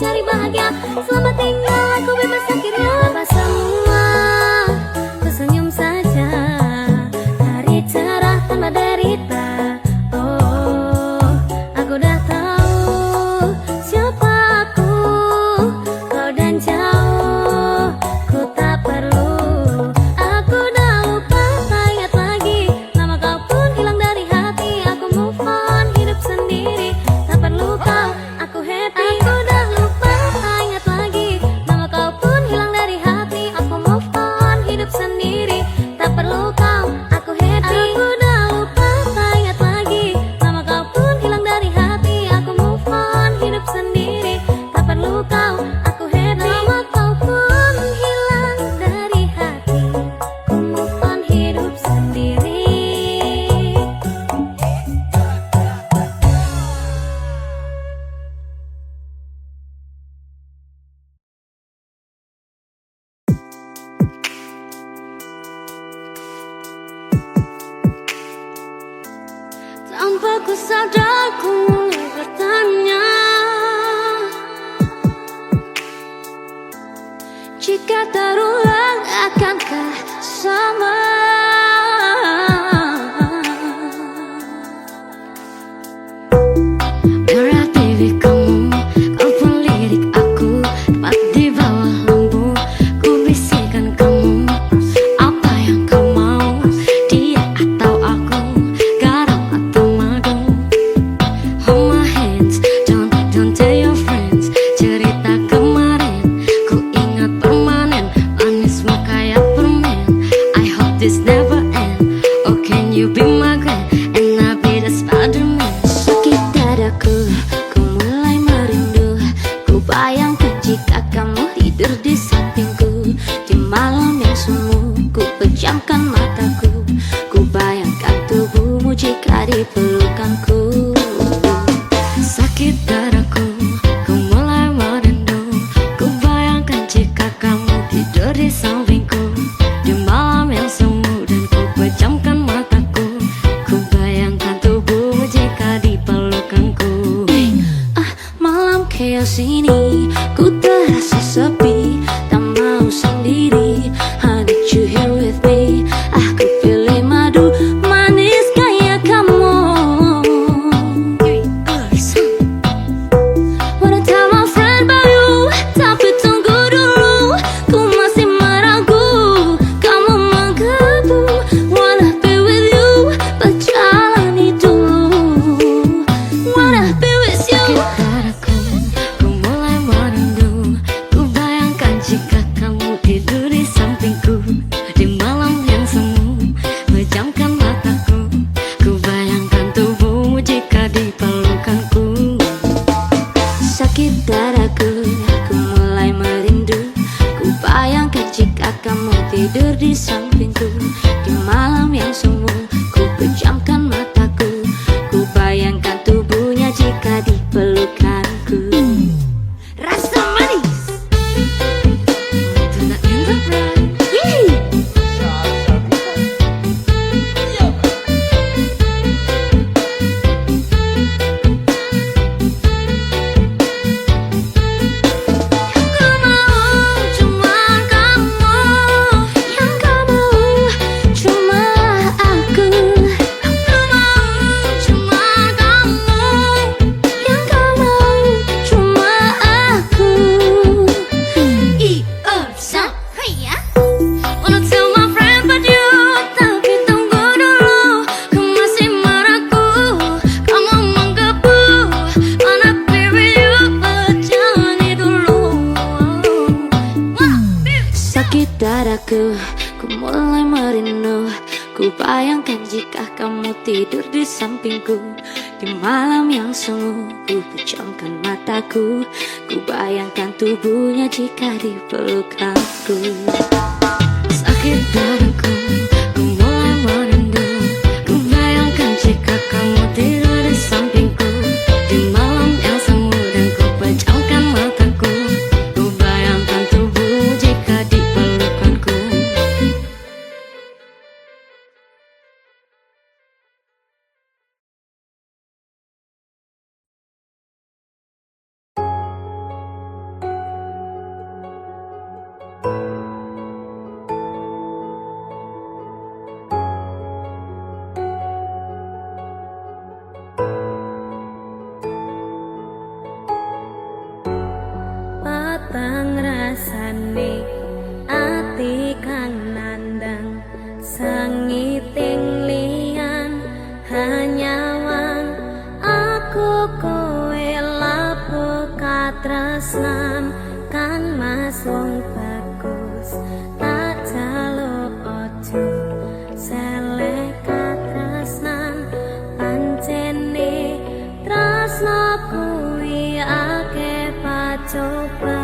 cari bahagia. Selamat tinggal, aku bebas akhirnya. Apa semua, ku senyum saja. Hari cerah tanpa derita. Oh, aku dah tahu siapa aku. Kau dan jauh, ku tak perlu. Aku dah lupa, tak ingat lagi. Nama kau pun hilang dari hati. Aku move on, hidup sendiri. Tak perlu kau, aku happy. Aku dah lupa, tak ingat lagi. Nama kau pun hilang dari hati. Aku move on, hidup sendiri. Tak perlu kau, aku happy. Aku dah lupa, tak ingat lagi. Nama kau pun hilang dari hati. Aku move on, hidup sendiri. Tak perlu kau, aku happy. Nama kau pun hilang dari hati. Ku move on, hidup sendiri. Tanpa ku sadar ku mulai bertanya, jika terulang akankah sama? Berat baby kamu, kau pun lirik aku. Tepat di bawah lampu, ku bisikan kamu. Apa yang kau mau, dia atau aku, garam atau madu? Hold my hands, don't tell your friends. Cerita kemarin, ku ingat permanen. Manismu kayak permen. I hope this never end. Oh can you be my grand and I be the Spider-Man? Sakit dadaku, ku mulai merindu. Ku bayangkan jika kamu tidur di sampingku. Di malam yang semu, ku pejamkan mataku. Ku bayangkan tubuhmu jika di pelukanku. Sakit dadaku, ku mulai merindu. Ku bayangkan jika kamu tidur di sampingku. Di malam yang semu dan ku pejamkan mataku. Ku bayangkan tubuhmu jika di pelukanku. Malam chaos ini, ku terasa sepi. Tak mau sendiri, I need you here with me. Aku pilih madu manis kayak kamu. Wanna tell my friend about you, tapi tunggu dulu. Ku masih meragu, kamu menggebu. Wanna be with you, berjalani dulu. Wanna be with you. Sakit dadaku, ku mulai merindu. Ku bayangkan jika kamu tidur di sampingku. Di malam yang semu, pejamkan mataku. Ku bayangkan tubuhmu jika di pelukanku. Sakit dadaku, ku mulai merindu. Ku bayangkan jika kamu tidur di sampingku. Di malam yang semu, ku pejamkan mataku. Ku bayangkan tubuhnya jika di pelukanku. Rasa manis, Tuna Enterprise. Wih. Ku mau cuma kamu, yang kau mau cuma aku. Aku mau cuma kamu, yang kau mau cuma aku. Iepsan, heya. Wanna tell my friend but you, tapi tunggu dulu. Ku masih meragu, kamu menggebu. Wanna be with you, berjalani dulu. Sakit dadaku, ku mulai merindu. Ku bayangkan jika kamu tidur di sampingku. Di malam yang semu, ku pejamkan mataku. Ku bayangkan tubuhnya jika di pelukanku. Sakit dadaku, ku mulai merindu. Ku bayangkan jika kamu tidur di sampingku. Di malam yang semu dan ku pejamkan mataku. Ku bayangkan tubuhmu jika di pelukanku. mateng rasane ati kang nandang sangiting liyan hanyawang aku kowe lapo katresnan kan mas wong bagus tak jaluk ojo selek katresnan pancene tresno kuwi akeh pacoba.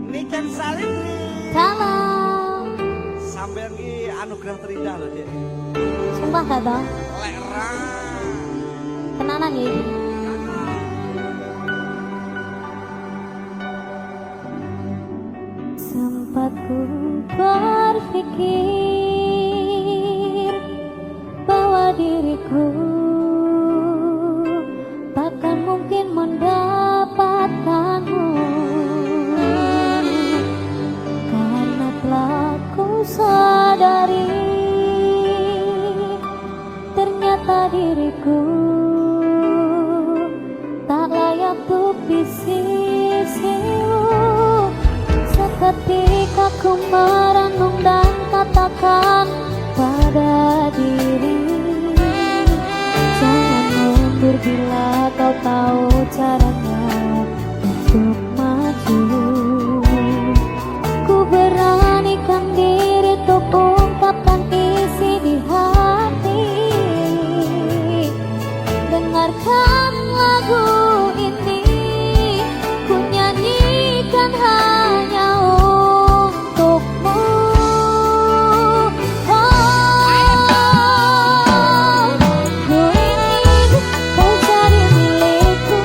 Niken Salindri. Halo. Sampeyan ki anugerah terindah loh, Dek. Sumpah gak toh? Lera. Tenanan ya iki. Sempat ku berpikir bahwa aku takkan mungkin mendapatkanmu, karena telah ku sadari ternyata diriku tak layak untuk di sisimu. Seketika ku merenung dan katakan pada diri, jangan mundur bila kau tahu caranya untuk maju. Ku beranikan diri untuk ungkapkan isi di hati. Dengarkan lagu ini, ku nyanyikan hanya untukmu. Oh, ku ingin kau jadi milikku,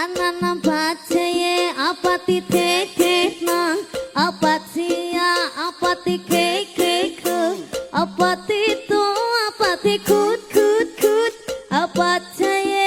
Anana bacaye apa titik nang apa cia apa tikek apa titu apa tikut kut apa caye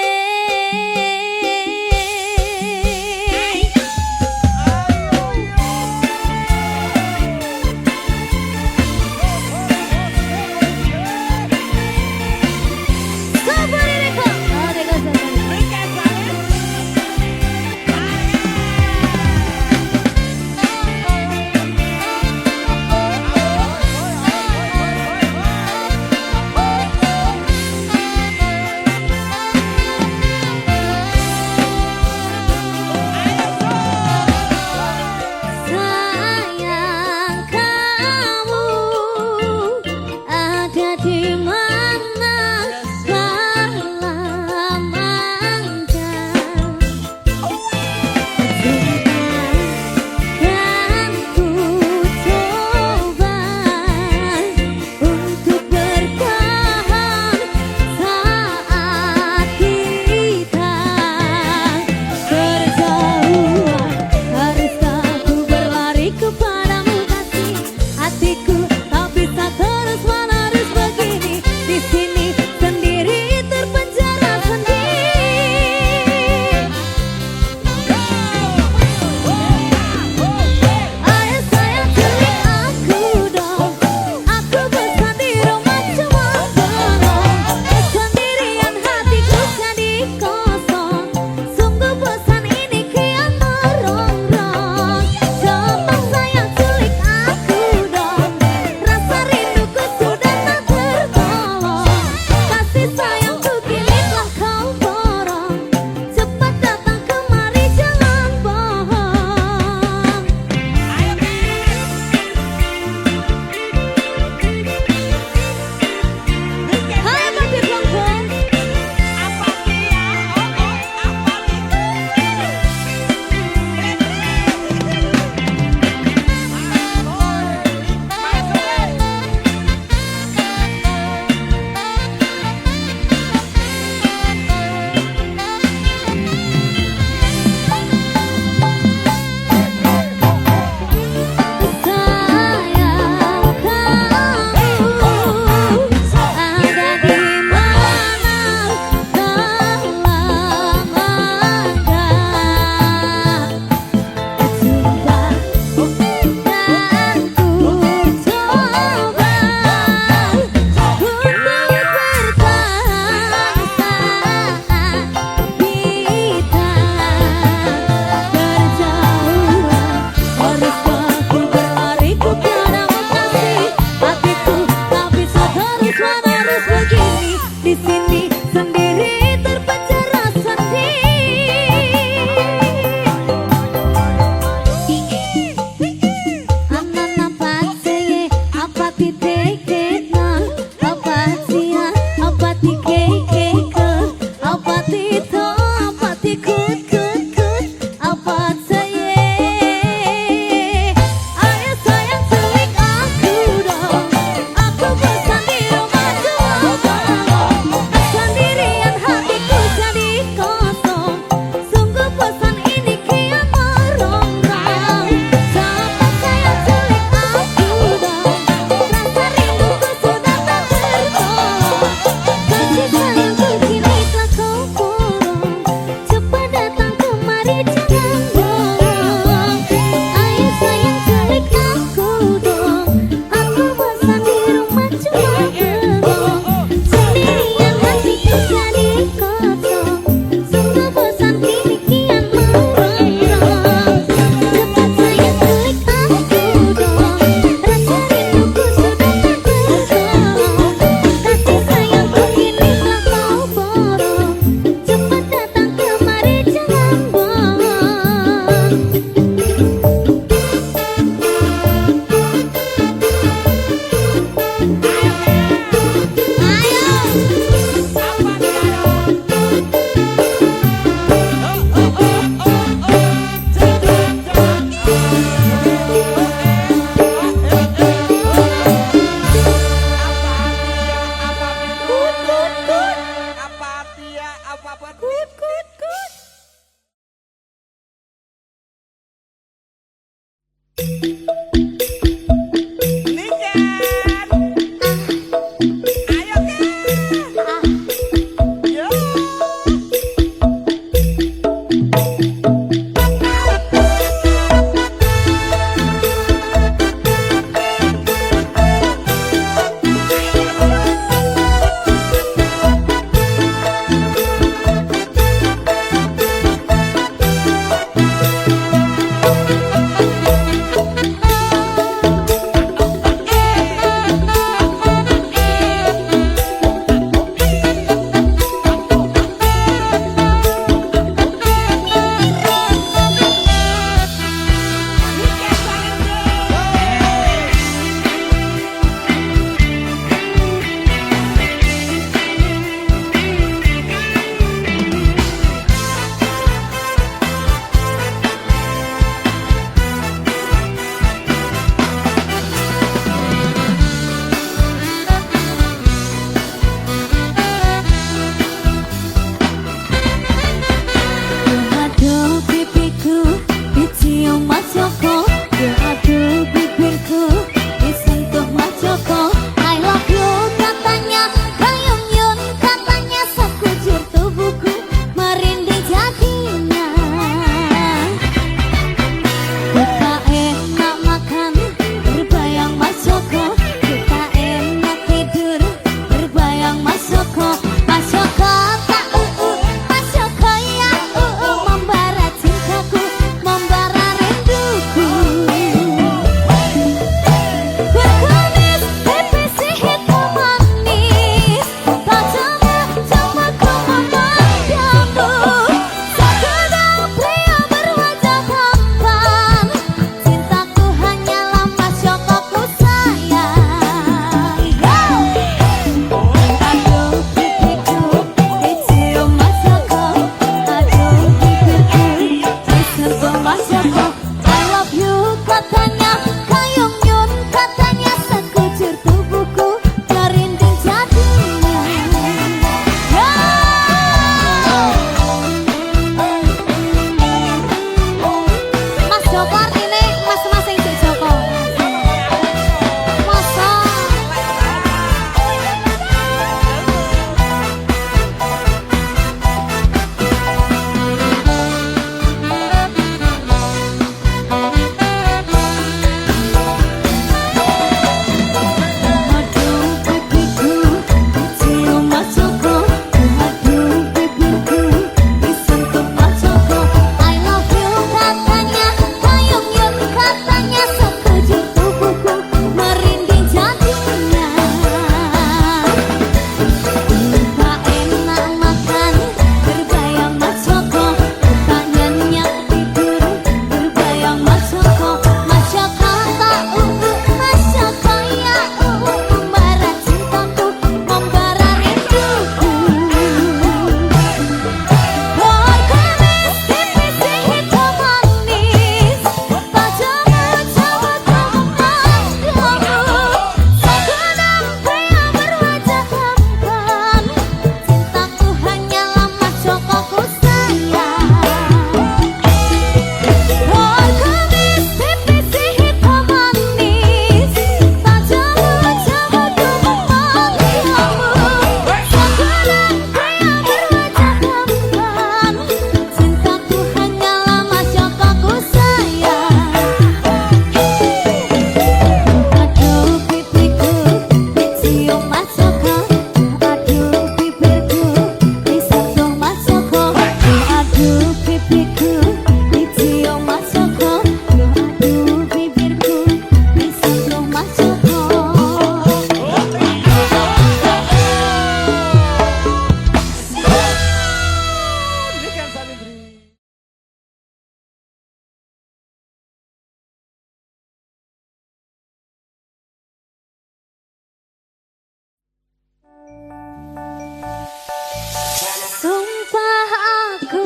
Sumpah aku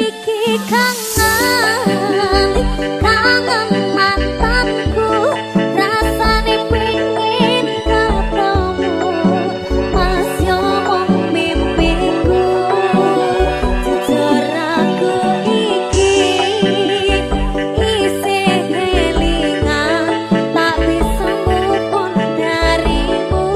iki kangen, kangen mantanku, rasane pengen ketemu, mas yo mung mimpiku, jujur aku iki isih kelingan, tak bisa move on darimu.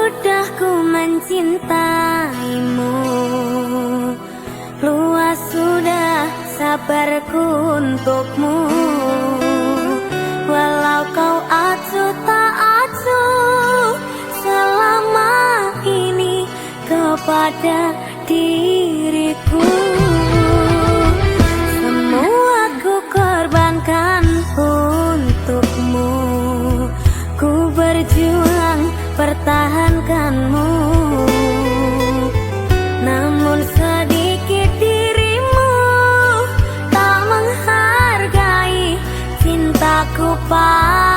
sudah ku mencintaimu, luas sudah sabarku untukmu. Walau kau acuh tak acuh selama ini kepada diriku, semua ku korbankan untukmu. Ku berjuang pertahankanmu, namun sedikit dirimu tak menghargai cintaku padamu.